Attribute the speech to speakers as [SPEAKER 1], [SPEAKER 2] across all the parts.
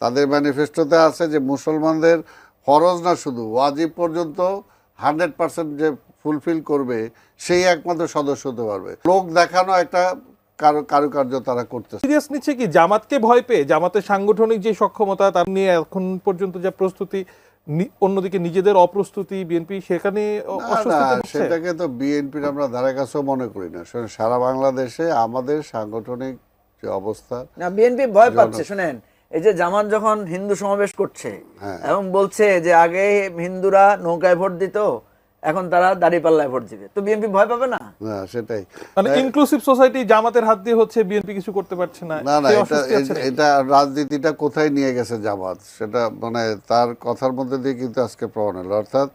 [SPEAKER 1] তাদের ম্যানিফেস্টোতে আছে যে মুসলমানদের ফরজ না শুধু ওয়াজিব পর্যন্ত 100% যে ফুলফিল করবে সেই একমাত্র সদস্য হতে পারবে। লোক দেখানো একটা কারুকার্য তারা করতেছে।
[SPEAKER 2] সিরিয়াস নিচ্ছে কি জামাতকে ভয় পেয়ে, জামাতের সাংগঠনিক যে সক্ষমতা তার নিয়ে এখন পর্যন্ত যা প্রস্তুতি, অন্যদিকে নিজেদের অপ্রস্তুতি বিএনপি সেখানে অস্বস্তিতে ভুগছে?
[SPEAKER 1] সেটাকে তো বিএনপির আমরা ধারে কাছেও মনে করি না। সারা বাংলাদেশে আমাদের সাংগঠনিক যে অবস্থা,
[SPEAKER 3] না বিএনপি ভয় পাচ্ছে। শুনেন, এই যে জামাত যখন হিন্দু সমাবেশ করছে এবং বলছে যে আগে হিন্দুরা নৌকায় ভোট দিত, এখন তারা দাঁড়িপাল্লায় ভোট দিবে, তো বিএনপি ভয় পাবে না?
[SPEAKER 1] না সেটাই,
[SPEAKER 2] মানে ইনক্লুসিভ সোসাইটি জামাতের হাত দিয়ে হচ্ছে, বিএনপি কিছু করতে পারছে না।
[SPEAKER 1] না এটা রাজনীতিটা কোথায় নিয়ে গেছে জামাত, সেটা মানে তার কথার মধ্যে দিয়ে কিন্তু আজকে প্রমাণ হলো। অর্থাৎ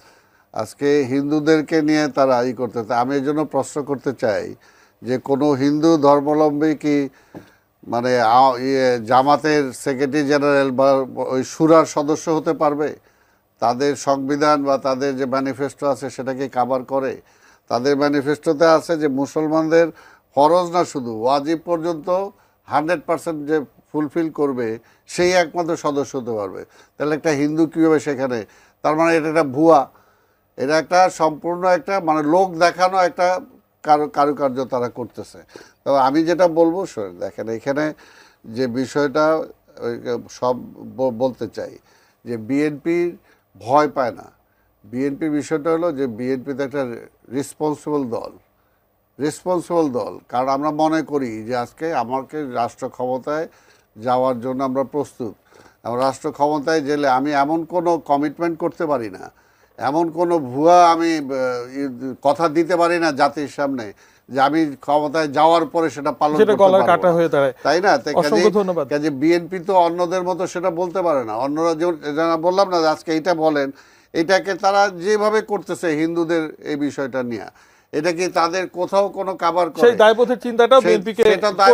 [SPEAKER 1] আজকে হিন্দুদেরকে নিয়ে তারা করতে, আমি এই জন্য প্রশ্ন করতে চাই যে কোনো হিন্দু ধর্মাবলম্বী কি মানে জামাতের সেক্রেটারি জেনারেল বা ওই শুরার সদস্য হতে পারবে? তাদের সংবিধান বা তাদের যে ম্যানিফেস্টো আছে সেটাকে কাভার করে? তাদের ম্যানিফেস্টোতে আছে যে মুসলমানদের ফরজ না শুধু ওয়াজিব পর্যন্ত 100% যে ফুলফিল করবে সেই একমাত্র সদস্য হতে পারবে। তাহলে একটা হিন্দু কীভাবে সেখানে, তার মানে এটা একটা ভুয়া, এটা একটা সম্পূর্ণ একটা মানে লোক দেখানো একটা কারুকার্য তারা করতেছে। তবে আমি যেটা বলবো দেখেন, এখানে যে বিষয়টা সব বলতে চাই যে বিএনপির ভয় পায় না। বিএনপির বিষয়টা হলো যে বিএনপি তো একটা রেসপন্সিবল দল, কারণ আমরা মনে করি যে আজকে আমাকে রাষ্ট্র ক্ষমতায় যাওয়ার জন্য আমরা প্রস্তুত। রাষ্ট্র ক্ষমতায় গেলে আমি এমন কোনো কমিটমেন্ট করতে পারি না, এমন কোনো ভুয়া আমি কথা দিতে পারি না জাতির সামনে যে আমি ক্ষমতায় যাওয়ার পরে সেটা পালন করতে পারবো, তাই না? কাজে বিএনপি তো অন্যদের মতো সেটা বলতে পারে না। অন্যরা যেমন বললাম না আজকে এইটা বলেন, এটাকে তারা যেভাবে করতেছে হিন্দুদের এই বিষয়টা নিয়ে, এটা কি তাদের কোথাও কোনো কভার করে?
[SPEAKER 2] সেই দায়বোধের চিন্তাটাও বিএনপিকে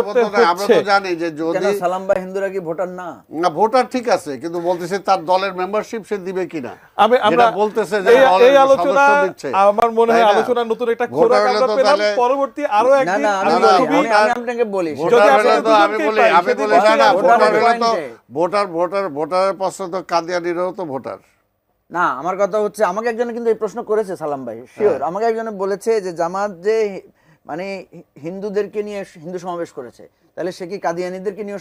[SPEAKER 2] করতে হচ্ছে।
[SPEAKER 1] আমরা তো জানি যে যদি
[SPEAKER 3] সালাম ভাই হিন্দুরা কি ভোটার না?
[SPEAKER 1] না, ভোটার ঠিক আছে, কিন্তু বলতেছে তার দলের মেম্বারশিপ সে দিবে কিনা।
[SPEAKER 2] আমরা
[SPEAKER 1] বলতেছে যে
[SPEAKER 2] এই আলোচনা, আমার মনে হয় আলোচনা নতুন একটা খোরাক আমরা পেলাম। পরবর্তী আরো একদিন
[SPEAKER 3] আমি আপনাকে বলি,
[SPEAKER 1] ভোটারের প্রশ্ন তো কাদিয়ানিরও তো ভোটার
[SPEAKER 3] না। আমার কথা হচ্ছে, আমাকে একজনে কিন্তু এই প্রশ্ন করেছে সালাম ভাই, শিওর। আমাকে একজনে বলেছে যে জামাত যে মানে হিন্দুদেরকে নিয়ে হিন্দু সমাবেশ করেছে, তাহলে সে কি কাদিয়ানীদেরকে নিয়ে